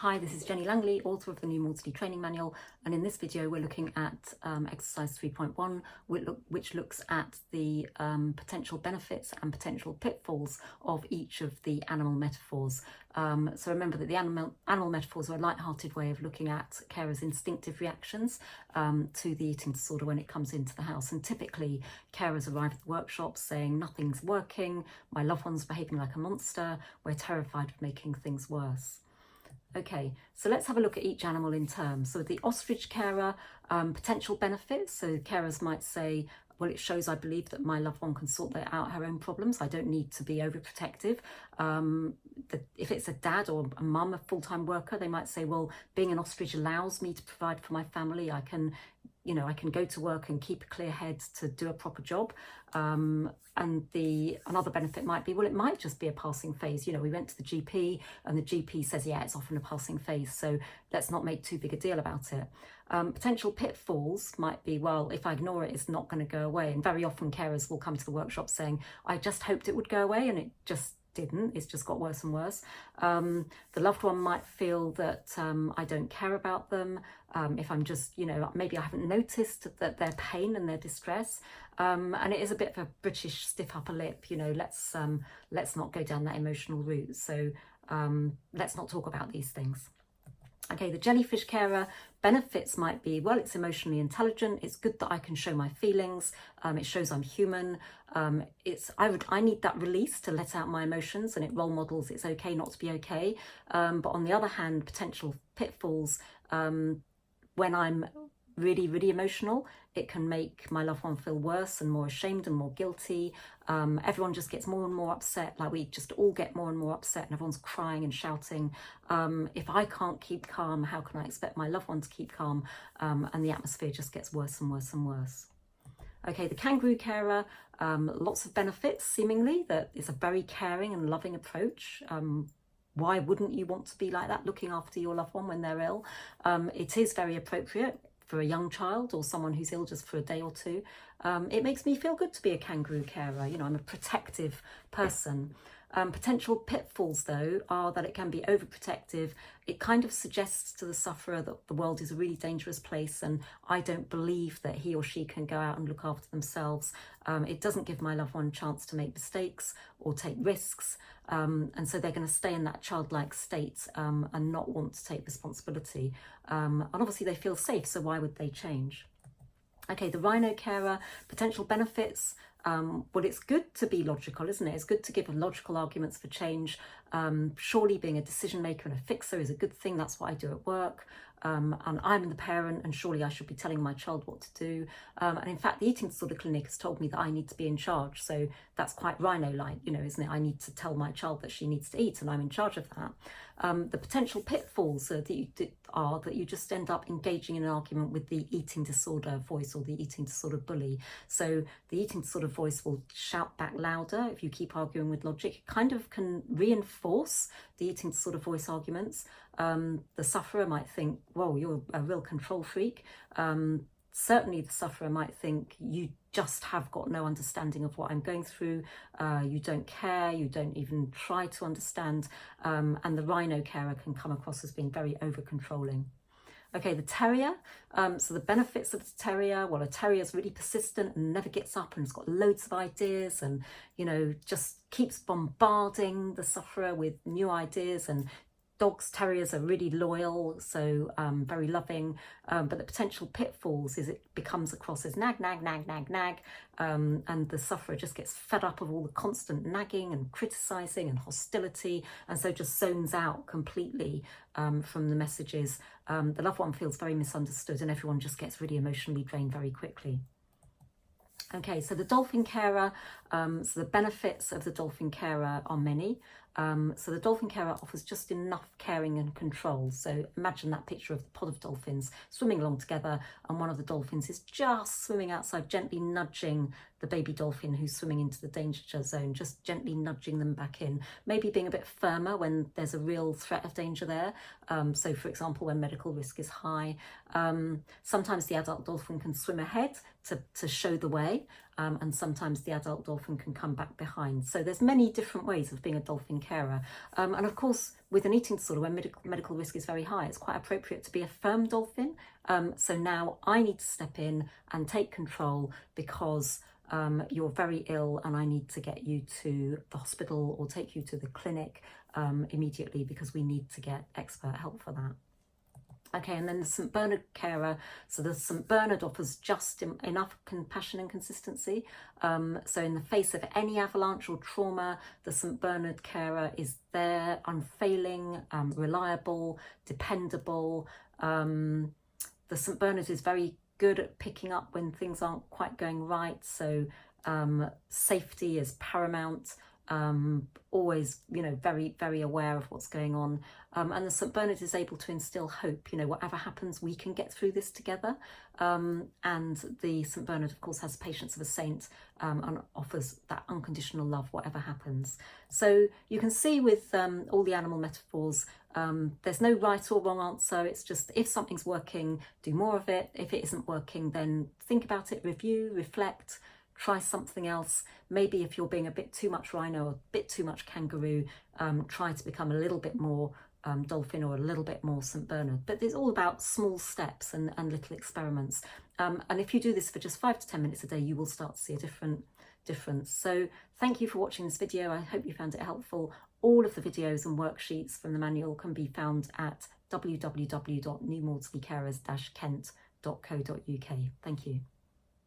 Hi, this is Jenny Langley, author of the new Maudsley Training Manual, and in this video we're looking at exercise 3.1, which looks at the potential benefits and potential pitfalls of each of the animal metaphors. So remember that the animal metaphors are a light-hearted way of looking at carers' instinctive reactions to the eating disorder when it comes into the house. And typically carers arrive at the workshop saying, nothing's working, my loved one's behaving like a monster, we're terrified of making things worse. Okay, so let's have a look at each animal in turn. So the ostrich carer, potential benefits. So carers might say, well, it shows I believe that my loved one can sort out her own problems. I don't need to be overprotective. If it's a dad or a mum, a full-time worker, they might say, well, being an ostrich allows me to provide for my family. I can go to work and keep a clear head to do a proper job. And another benefit might be, well, it might just be a passing phase. We went to the GP and the GP says, yeah, it's often a passing phase. So let's not make too big a deal about it. Potential pitfalls might be, well, if I ignore it, it's not going to go away. And very often carers will come to the workshop saying, I just hoped it would go away, and it just didn't. It's just got worse and worse. The loved one might feel that I don't care about them. If I'm just, maybe I haven't noticed that their pain and their distress. And it is a bit of a British stiff upper lip, let's not go down that emotional route. So let's not talk about these things. Okay, the jellyfish carer, benefits might be, well, it's emotionally intelligent. It's good that I can show my feelings. It shows I'm human. I need that release to let out my emotions, and it role models it's okay not to be okay. But on the other hand, potential pitfalls, when I'm really, really emotional, it can make my loved one feel worse and more ashamed and more guilty. Everyone just gets more and more upset, like we just all get more and more upset and everyone's crying and shouting. If I can't keep calm, how can I expect my loved one to keep calm? And the atmosphere just gets worse and worse and worse. Okay, the kangaroo carer, lots of benefits seemingly. That is a very caring and loving approach. Why wouldn't you want to be like that, looking after your loved one when they're ill? It is very appropriate for a young child or someone who's ill just for a day or two. It makes me feel good to be a kangaroo carer. I'm a protective person. Potential pitfalls, though, are that it can be overprotective. It kind of suggests to the sufferer that the world is a really dangerous place and I don't believe that he or she can go out and look after themselves. It doesn't give my loved one a chance to make mistakes or take risks. And so they're going to stay in that childlike state and not want to take responsibility. And obviously they feel safe, so why would they change? Okay, the rhino carer, potential benefits. Well, it's good to be logical, isn't it? It's good to give logical arguments for change. Surely being a decision maker and a fixer is a good thing. That's what I do at work. And I'm the parent, and surely I should be telling my child what to do. And in fact, the eating disorder clinic has told me that I need to be in charge. So that's quite rhino-like, isn't it? I need to tell my child that she needs to eat, and I'm in charge of that. The potential pitfalls are that you just end up engaging in an argument with the eating disorder voice or the eating disorder bully. So the eating disorder voice will shout back louder if you keep arguing with logic. It kind of can reinforce the eating disorder voice arguments. The sufferer might think, whoa, you're a real control freak. Certainly the sufferer might think, you just have got no understanding of what I'm going through. You don't care, you don't even try to understand. And the rhino carer can come across as being very over-controlling. Okay, the terrier. So the benefits of the terrier, well, a terrier is really persistent and never gets up and has got loads of ideas and, just keeps bombarding the sufferer with new ideas. And terriers are really loyal, so very loving, but the potential pitfalls is it becomes across as nag, nag, nag, nag, nag, and the sufferer just gets fed up of all the constant nagging and criticising and hostility, and so just zones out completely from the messages. The loved one feels very misunderstood, and everyone just gets really emotionally drained very quickly. Okay, so the dolphin carer, so the benefits of the dolphin carer are many. So the dolphin carer offers just enough caring and control. So imagine that picture of the pod of dolphins swimming along together, and one of the dolphins is just swimming outside, gently nudging the baby dolphin who's swimming into the danger zone, just gently nudging them back in, maybe being a bit firmer when there's a real threat of danger there. So for example, when medical risk is high. Sometimes the adult dolphin can swim ahead to show the way, and sometimes the adult dolphin can come back behind. So there's many different ways of being a dolphin carer. And of course, with an eating disorder where medical risk is very high, it's quite appropriate to be a firm dolphin. So now I need to step in and take control because you're very ill and I need to get you to the hospital or take you to the clinic immediately because we need to get expert help for that. Okay, and then the St. Bernard carer. So the St. Bernard offers just enough compassion and consistency. So in the face of any avalanche or trauma, the St. Bernard carer is there, unfailing, reliable, dependable. The St. Bernard is very good at picking up when things aren't quite going right. So safety is paramount. Always, very, very aware of what's going on. And the St. Bernard is able to instill hope, whatever happens, we can get through this together. And the St. Bernard, of course, has patience of a saint and offers that unconditional love, whatever happens. So you can see with all the animal metaphors, there's no right or wrong answer. It's just, if something's working, do more of it. If it isn't working, then think about it, review, reflect, try something else. Maybe if you're being a bit too much rhino or a bit too much kangaroo, try to become a little bit more dolphin or a little bit more St. Bernard. But it's all about small steps and little experiments. And if you do this for just 5 to 10 minutes a day, you will start to see a difference. So thank you for watching this video. I hope you found it helpful. All of the videos and worksheets from the manual can be found at www.newmaudsleycarers-kent.co.uk. Thank you.